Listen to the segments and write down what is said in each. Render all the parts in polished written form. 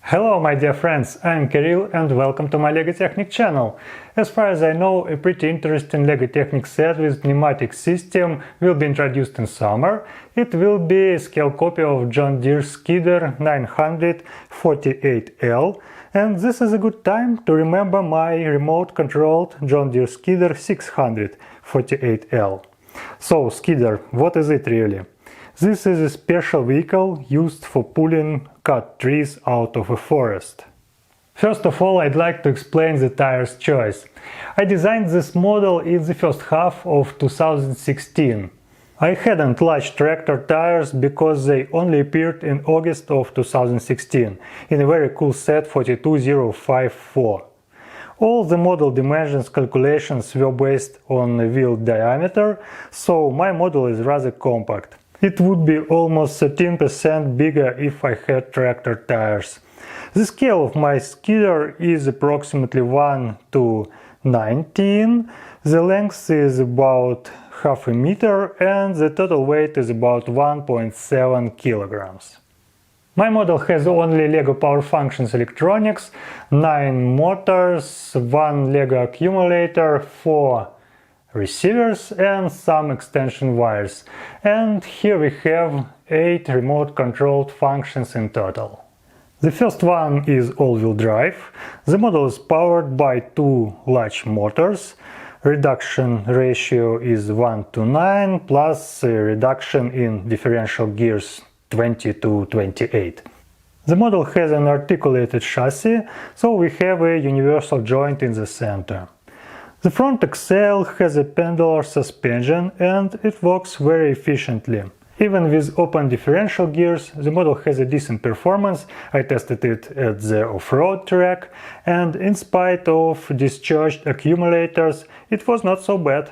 Hello my dear friends, I'm Kirill and welcome to my LEGO Technic channel. As far as I know, a pretty interesting LEGO Technic set with pneumatic system will be introduced in summer. It will be a scale copy of John Deere Skidder 948L, and this is a good time to remember my remote-controlled John Deere Skidder 648L. So, Skidder, what is it really? This is a special vehicle used for pulling cut trees out of a forest. First of all, I'd like to explain the tires choice. I designed this model in the first half of 2016. I hadn't large tractor tires because they only appeared in August of 2016 in a very cool set 42054. All the model dimensions calculations were based on the wheel diameter, so my model is rather compact. It would be almost 13% bigger if I had tractor tires. The scale of my skidder is approximately 1:19. The length is about half a meter and the total weight is about 1.7 kilograms. My model has only LEGO Power Functions electronics, 9 motors, 1 LEGO accumulator, 4 receivers and some extension wires. And here we have 8 remote-controlled functions in total. The first one is all-wheel drive. The model is powered by 2 large motors. Reduction ratio is 1:9 plus a reduction in differential gears 20 to 28. The model has an articulated chassis, so we have a universal joint in the center. The front axle has a pendular suspension and it works very efficiently. Even with open differential gears, the model has a decent performance. I tested it at the off-road track, and in spite of discharged accumulators, it was not so bad.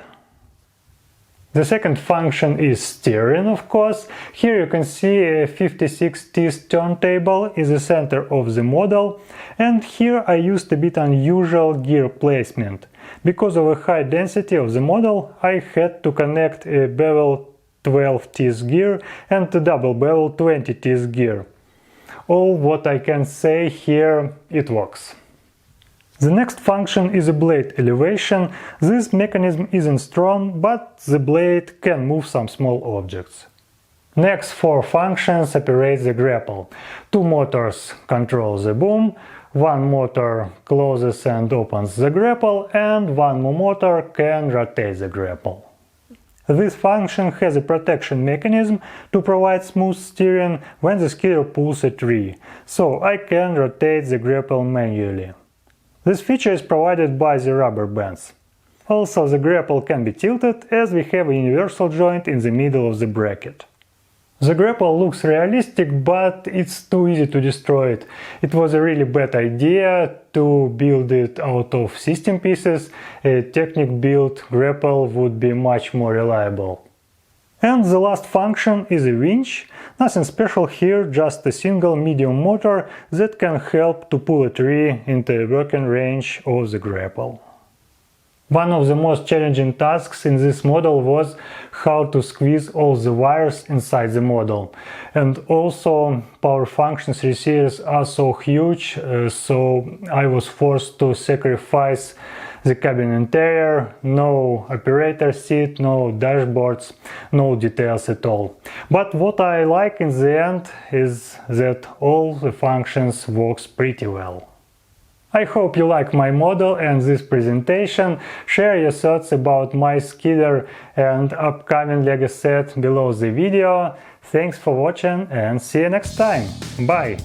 The second function is steering, of course. Here you can see a 56 teeth turntable in the center of the model, and here I used a bit unusual gear placement. Because of a high density of the model, I had to connect a bevel 12 teeth gear and a double bevel 20 teeth gear. All what I can say here, it works. The next function is a blade elevation. This mechanism isn't strong, but the blade can move some small objects. Next 4 functions operate the grapple. 2 motors control the boom, 1 motor closes and opens the grapple, and 1 more motor can rotate the grapple. This function has a protection mechanism to provide smooth steering when the skidder pulls a tree, so I can rotate the grapple manually. This feature is provided by the rubber bands. Also, the grapple can be tilted as we have a universal joint in the middle of the bracket. The grapple looks realistic, but it's too easy to destroy it. It was a really bad idea to build it out of system pieces. A Technic-built grapple would be much more reliable. And the last function is a winch. Nothing special here, just a single medium motor that can help to pull a tree into a working range of the grapple. One of the most challenging tasks in this model was how to squeeze all the wires inside the model. And also, power functions receivers are so huge, so I was forced to sacrifice the cabin interior, no operator seat, no dashboards, no details at all. But what I like in the end is that all the functions works pretty well. I hope you like my model and this presentation. Share your thoughts about my skidder and upcoming LEGO set below the video. Thanks for watching and see you next time. Bye!